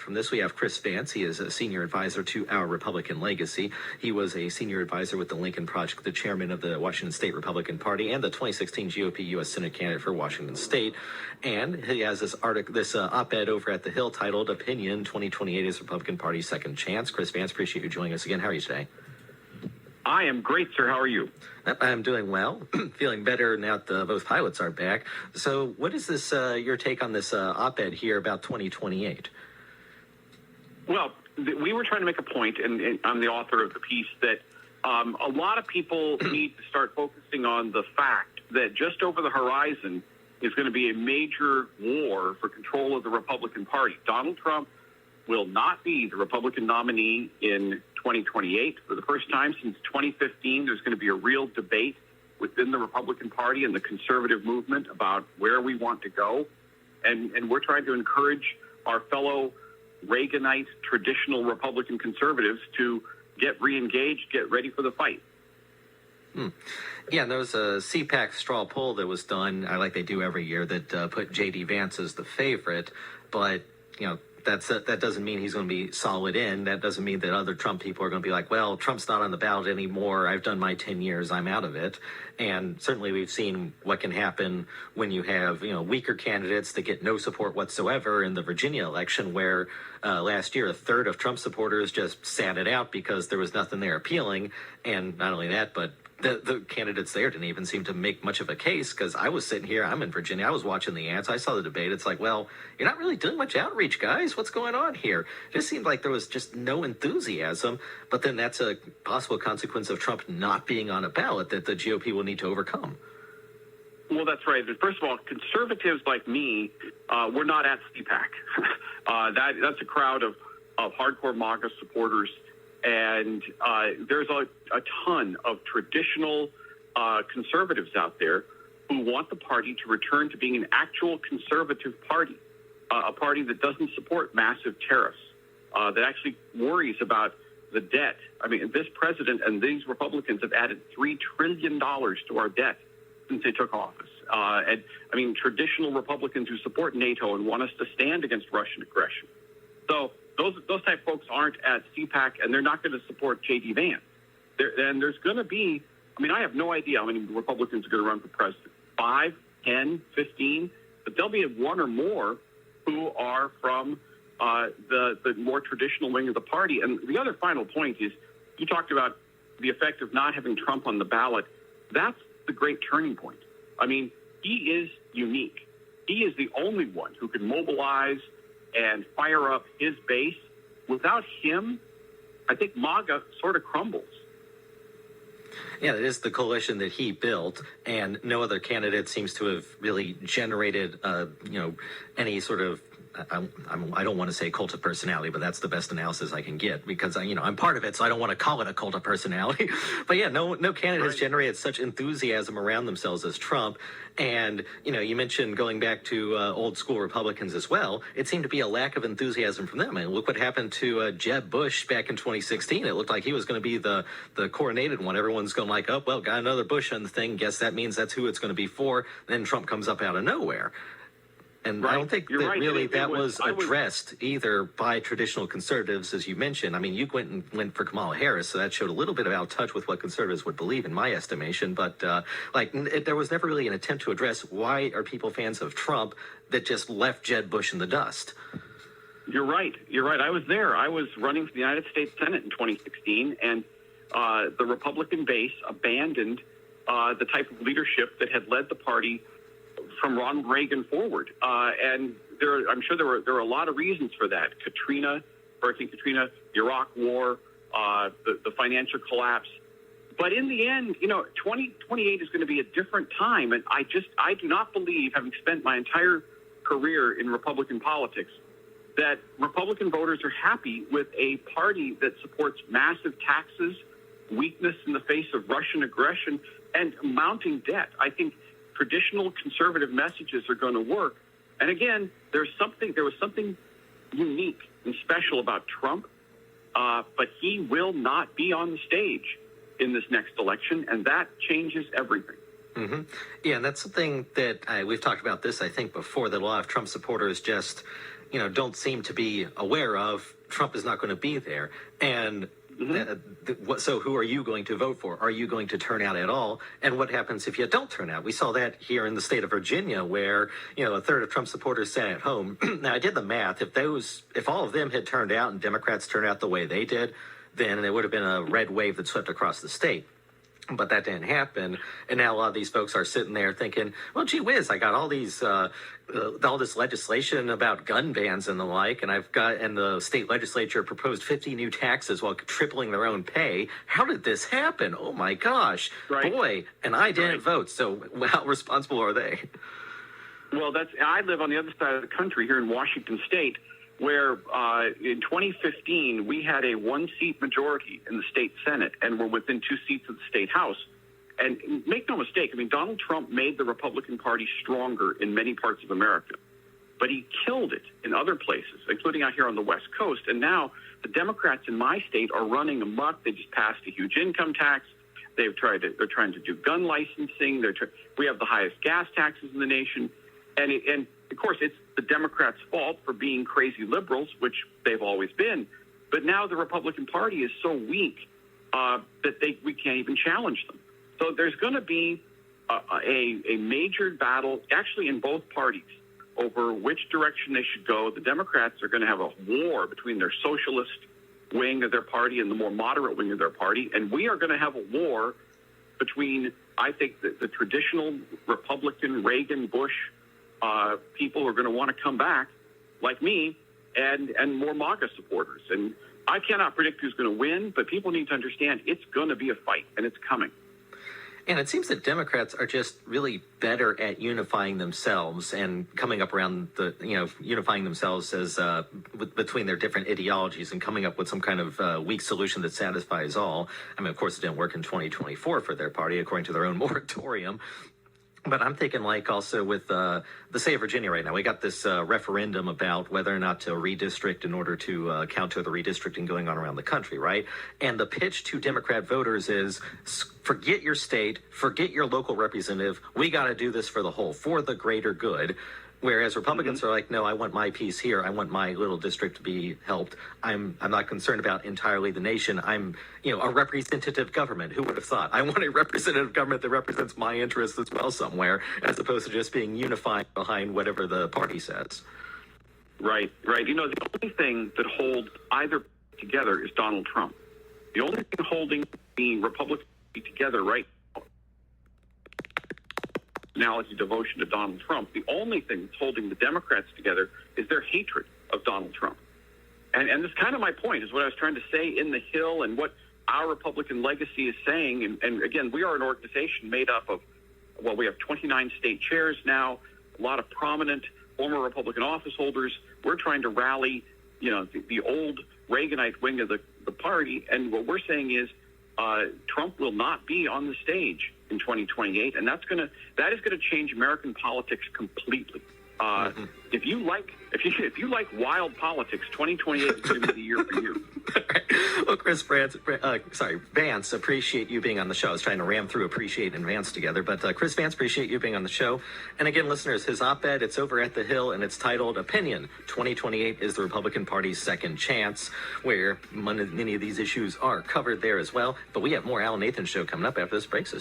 From this, we have Chris Vance. He is a senior advisor to Our Republican Legacy. He was a senior advisor with the Lincoln Project, the chairman of the Washington State Republican Party, and the 2016 GOP U.S. Senate candidate for Washington State. And he has this op-ed over at The Hill titled "Opinion: 2028 is Republican Party's Second Chance." Chris Vance, appreciate you joining us again. How are you today? I am great, sir. How are you? I'm doing well. Feeling better now that both pilots are back. So what is this, your take on this op-ed here about 2028? Well, we were trying to make a point, and I'm the author of the piece, that a lot of people need to start focusing on the fact that just over the horizon is going to be a major war for control of the Republican Party. Donald Trump will not be the Republican nominee in 2028. For the first time since 2015, there's going to be a real debate within the Republican Party and the conservative movement about where we want to go. And we're trying to encourage our fellow Reaganite traditional Republican conservatives to get re-engaged, get ready for the fight. Yeah, and there was a CPAC straw poll that was done, like they do every year, that put J.D. Vance as the favorite. But, you know, that doesn't mean he's going to be solid in. That doesn't mean that other Trump people are going to be like, well, Trump's not on the ballot anymore. I've done my 10 years. I'm out of it. And certainly we've seen what can happen when you have, weaker candidates that get no support whatsoever in the Virginia election, where last year a third of Trump supporters just sat it out because there was nothing there appealing. And not only that, but the candidates there didn't even seem to make much of a case, because I was sitting here, I'm in Virginia, I was watching the ads, I saw the debate. It's like, well, you're not really doing much outreach, guys. What's going on here? It just seemed like there was just no enthusiasm. But then that's a possible consequence of Trump not being on a ballot that the GOP will need to overcome. Well, that's right. First of all, conservatives like me, we're not at CPAC. That's a crowd of hardcore MAGA supporters. And there's a ton of traditional conservatives out there who want the party to return to being an actual conservative party, a party that doesn't support massive tariffs, that actually worries about the debt. I mean, this president and these Republicans have added $3 trillion to our debt since they took office. And I mean, traditional Republicans who support NATO and want us to stand against Russian aggression. So those type folks aren't at CPAC, and they're not going to support J.D. Vance. And there's going to be, I mean, I have no idea how many Republicans are going to run for president. 5, 10, 15, but there'll be one or more who are from the more traditional wing of the party. And the other final point is, you talked about the effect of not having Trump on the ballot. That's the great turning point. I mean, he is unique. He is the only one who can mobilize and fire up his base. Without him, I think MAGA sort of crumbles. Yeah, it is the coalition that he built, and no other candidate seems to have really generated, any sort of, I don't want to say cult of personality, but that's the best analysis I can get, because I'm part of it, so I don't want to call it a cult of personality. But yeah, no candidate has generated such enthusiasm around themselves as Trump. And you mentioned going back to old school Republicans as well. It seemed to be a lack of enthusiasm from them. And look what happened to Jeb Bush back in 2016. It looked like he was going to be the coronated one. Everyone's going like, oh, well, got another Bush on the thing. Guess that means that's who it's going to be for. Then Trump comes up out of nowhere. And I don't think that was addressed either by traditional conservatives, as you mentioned. I mean, you went for Kamala Harris, so that showed a little bit of out of touch with what conservatives would believe, in my estimation. But there was never really an attempt to address why are people fans of Trump that just left Jeb Bush in the dust. You're right. I was there. I was running for the United States Senate in 2016, and the Republican base abandoned the type of leadership that had led the party from Ronald Reagan forward. And I'm sure there were a lot of reasons for that. Hurricane Katrina, the Iraq War, the financial collapse. But in the end, 2028 is going to be a different time. And I do not believe, having spent my entire career in Republican politics, that Republican voters are happy with a party that supports massive taxes, weakness in the face of Russian aggression, and mounting debt. I think traditional conservative messages are going to work. And again, there was something unique and special about Trump, but he will not be on the stage in this next election, and that changes everything. Mm-hmm. Yeah, and that's something that we've talked about this, I think, before, that a lot of Trump supporters just don't seem to be aware of. Trump is not going to be there. And so who are you going to vote for? Are you going to turn out at all? And what happens if you don't turn out? We saw that here in the state of Virginia, where, a third of Trump supporters sat at home. Now, I did the math. If all of them had turned out and Democrats turned out the way they did, then it would have been a red wave that swept across the state. But that didn't happen, and now a lot of these folks are sitting there thinking, "Well, gee whiz, I got all this legislation about gun bans and the like, and and the state legislature proposed 50 new taxes while tripling their own pay. How did this happen? Oh my gosh, boy!" And I didn't vote, so how responsible are they? Well, I live on the other side of the country here in Washington State, where in 2015 we had a one-seat majority in the state Senate, and we're within 2 seats of the state House. And make no mistake, Donald Trump made the Republican Party stronger in many parts of America, but he killed it in other places, including out here on the West Coast. And now the Democrats in my state are running amok. They just passed a huge income tax. They're trying to do gun licensing. We have the highest gas taxes in the nation, and of course, it's the Democrats' fault for being crazy liberals, which they've always been. But now the Republican Party is so weak that we can't even challenge them. So there's going to be a major battle, actually, in both parties over which direction they should go. The Democrats are going to have a war between their socialist wing of their party and the more moderate wing of their party. And we are going to have a war between, I think, the traditional Republican, Reagan, Bush people who are going to want to come back, like me, and more MAGA supporters. And I cannot predict who's going to win, but people need to understand it's going to be a fight, and it's coming. And it seems that Democrats are just really better at unifying themselves and coming up around unifying themselves as between their different ideologies and coming up with some kind of weak solution that satisfies all. Of course, it didn't work in 2024 for their party, according to their own moratorium. But I'm thinking, also with the state of Virginia right now, we got this referendum about whether or not to redistrict in order to counter the redistricting going on around the country, right? And the pitch to Democrat voters is, forget your state, forget your local representative. We got to do this for the whole, for the greater good. Whereas Republicans are like, no, I want my piece here. I want my little district to be helped. I'm not concerned about entirely the nation. I'm, a representative government. Who would have thought? I want a representative government that represents my interests as well somewhere, as opposed to just being unified behind whatever the party says. Right. The only thing that holds either together is Donald Trump. The only thing holding the Republicans together right now is a devotion to Donald Trump. The only thing that's holding the Democrats together is their hatred of Donald Trump. And that's kind of my point, is what I was trying to say in the Hill and what our Republican legacy is saying. And again, we are an organization made up of, we have 29 state chairs now, a lot of prominent former Republican office holders. We're trying to rally, the old Reaganite wing of the party. And what we're saying is Trump will not be on the stage in 2028, and that is going to change American politics completely. If you like wild politics, 2028 is going to be the year for you. Well, Vance, appreciate you being on the show. I was trying to ram through appreciate and Vance together, but Chris Vance, appreciate you being on the show. And again, listeners, his op-ed, it's over at The Hill, and it's titled "Opinion: 2028 is the Republican Party's Second Chance," where many of these issues are covered there as well. But we have more Al Nathan Show coming up after this break. So